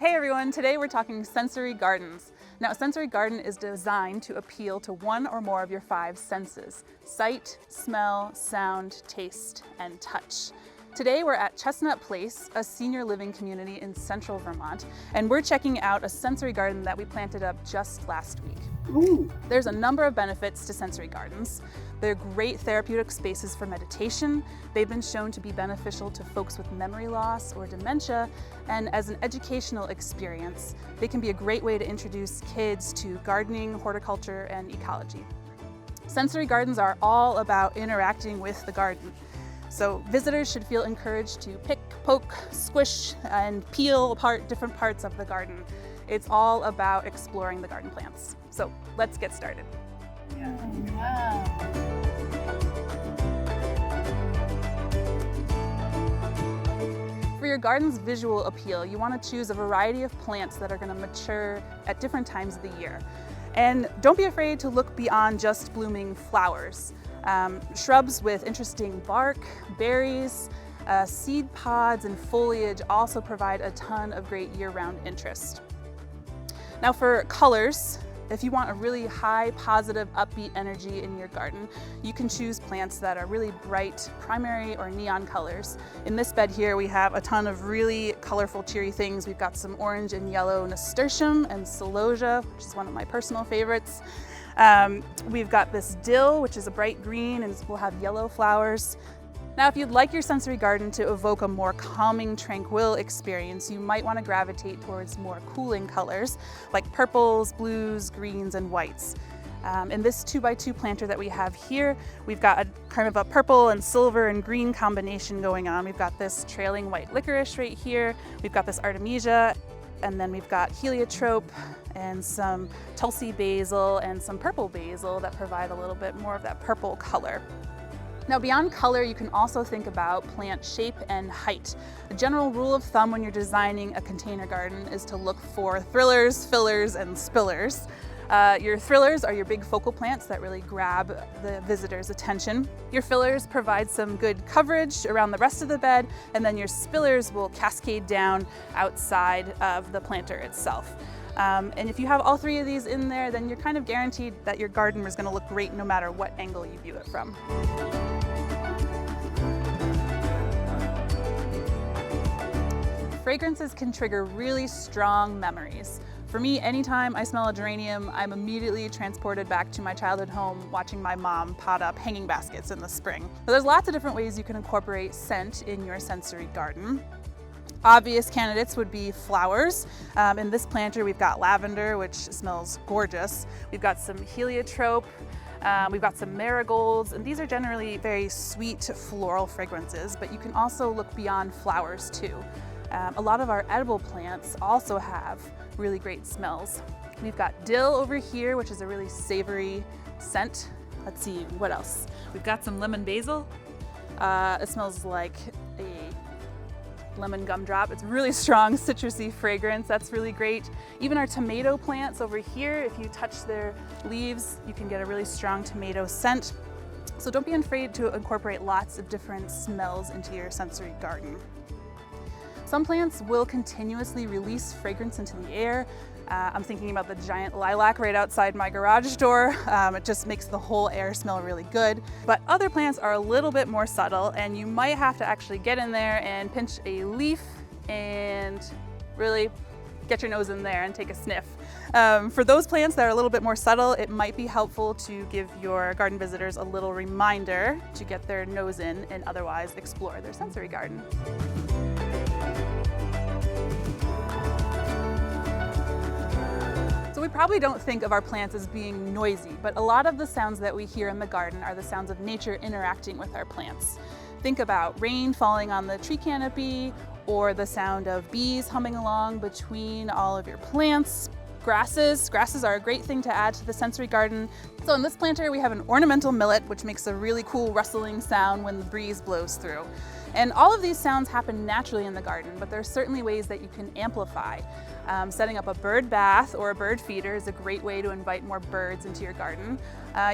Hey everyone, today we're talking sensory gardens. Now, a sensory garden is designed to appeal to one or more of your 5 senses: sight, smell, sound, taste, and touch. Today we're at Chestnut Place, a senior living community in central Vermont, and we're checking out a sensory garden that we planted up just last week. Ooh. There's a number of benefits to sensory gardens. They're great therapeutic spaces for meditation. They've been shown to be beneficial to folks with memory loss or dementia. And as an educational experience, they can be a great way to introduce kids to gardening, horticulture, and ecology. Sensory gardens are all about interacting with the garden. So visitors should feel encouraged to pick, poke, squish, and peel apart different parts of the garden. It's all about exploring the garden plants. So let's get started. Wow. For your garden's visual appeal, you want to choose a variety of plants that are going to mature at different times of the year. And don't be afraid to look beyond just blooming flowers. Shrubs with interesting bark, berries, seed pods, and foliage also provide a ton of great year-round interest. Now for colors, if you want a really high, positive, upbeat energy in your garden, you can choose plants that are really bright, primary or neon colors. In this bed here, we have a ton of really colorful, cheery things. We've got some orange and yellow nasturtium and celosia, which is one of my personal favorites. We've got this dill, which is a bright green and will have yellow flowers. Now, if you'd like your sensory garden to evoke a more calming, tranquil experience, you might want to gravitate towards more cooling colors like purples, blues, greens, and whites. In this 2x2 planter that we have here, we've got a kind of a purple and silver and green combination going on. We've got this trailing white licorice right here. We've got this artemisia, and then we've got heliotrope and some Tulsi basil and some purple basil that provide a little bit more of that purple color. Now, beyond color, you can also think about plant shape and height. A general rule of thumb when you're designing a container garden is to look for thrillers, fillers, and spillers. Your thrillers are your big focal plants that really grab the visitor's attention. Your fillers provide some good coverage around the rest of the bed, and then your spillers will cascade down outside of the planter itself. And if you have all 3 of these in there, then you're kind of guaranteed that your garden is going to look great no matter what angle you view it from. Fragrances can trigger really strong memories. For me, anytime I smell a geranium, I'm immediately transported back to my childhood home watching my mom pot up hanging baskets in the spring. So there's lots of different ways you can incorporate scent in your sensory garden. Obvious candidates would be flowers. In this planter, we've got lavender, which smells gorgeous. We've got some heliotrope. We've got some marigolds, and these are generally very sweet floral fragrances, but you can also look beyond flowers too. A lot of our edible plants also have really great smells. We've got dill over here, which is a really savory scent. Let's see, what else? We've got some lemon basil. It smells like a lemon gumdrop. It's really strong citrusy fragrance. That's really great. Even our tomato plants over here, if you touch their leaves, you can get a really strong tomato scent. So don't be afraid to incorporate lots of different smells into your sensory garden. Some plants will continuously release fragrance into the air. I'm thinking about the giant lilac right outside my garage door. It just makes the whole air smell really good. But other plants are a little bit more subtle, and you might have to actually get in there and pinch a leaf and really get your nose in there and take a sniff. For those plants that are a little bit more subtle, it might be helpful to give your garden visitors a little reminder to get their nose in and otherwise explore their sensory garden. So we probably don't think of our plants as being noisy, but a lot of the sounds that we hear in the garden are the sounds of nature interacting with our plants. Think about rain falling on the tree canopy, or the sound of bees humming along between all of your plants. Grasses are a great thing to add to the sensory garden. So in this planter, we have an ornamental millet, which makes a really cool rustling sound when the breeze blows through. And all of these sounds happen naturally in the garden, but there are certainly ways that you can amplify. Setting up a bird bath or a bird feeder is a great way to invite more birds into your garden.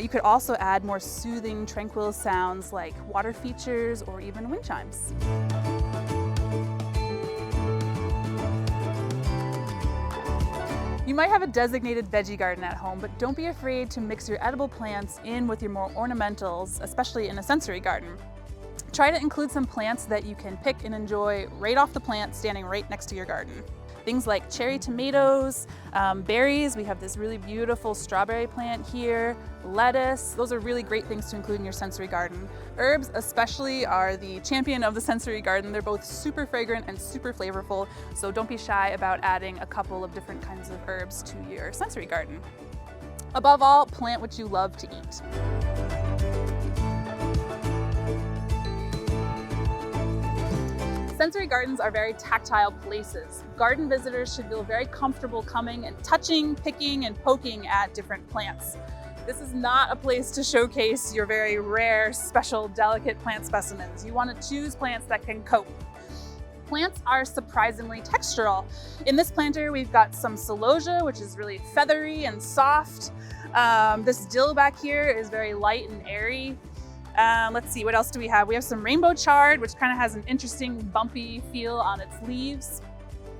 You could also add more soothing, tranquil sounds like water features or even wind chimes. You might have a designated veggie garden at home, but don't be afraid to mix your edible plants in with your more ornamentals, especially in a sensory garden. Try to include some plants that you can pick and enjoy right off the plant standing right next to your garden. Things like cherry tomatoes, berries. We have this really beautiful strawberry plant here, lettuce. Those are really great things to include in your sensory garden. Herbs especially are the champion of the sensory garden. They're both super fragrant and super flavorful, so don't be shy about adding a couple of different kinds of herbs to your sensory garden. Above all, plant what you love to eat. Sensory gardens are very tactile places. Garden visitors should feel very comfortable coming and touching, picking, and poking at different plants. This is not a place to showcase your very rare, special, delicate plant specimens. You want to choose plants that can cope. Plants are surprisingly textural. In this planter, we've got some celosia, which is really feathery and soft. This dill back here is very light and airy. Let's see, what else do we have? We have some rainbow chard, which kind of has an interesting bumpy feel on its leaves.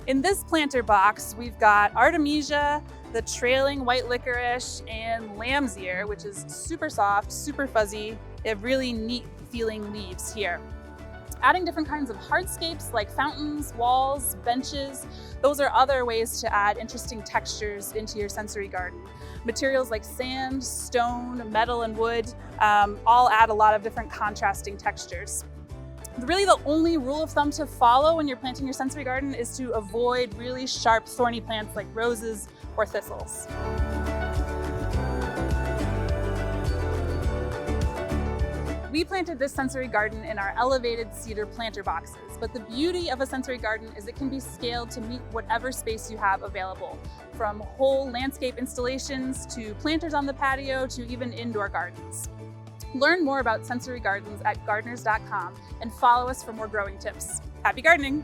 In this planter box, we've got artemisia, the trailing white licorice, and lamb's ear, which is super soft, super fuzzy. They have really neat feeling leaves here. Adding different kinds of hardscapes like fountains, walls, benches, those are other ways to add interesting textures into your sensory garden. Materials like sand, stone, metal, and wood all add a lot of different contrasting textures. Really, the only rule of thumb to follow when you're planting your sensory garden is to avoid really sharp, thorny plants like roses or thistles. We planted this sensory garden in our elevated cedar planter boxes, but the beauty of a sensory garden is it can be scaled to meet whatever space you have available, from whole landscape installations to planters on the patio to even indoor gardens. Learn more about sensory gardens at gardeners.com and follow us for more growing tips. Happy gardening!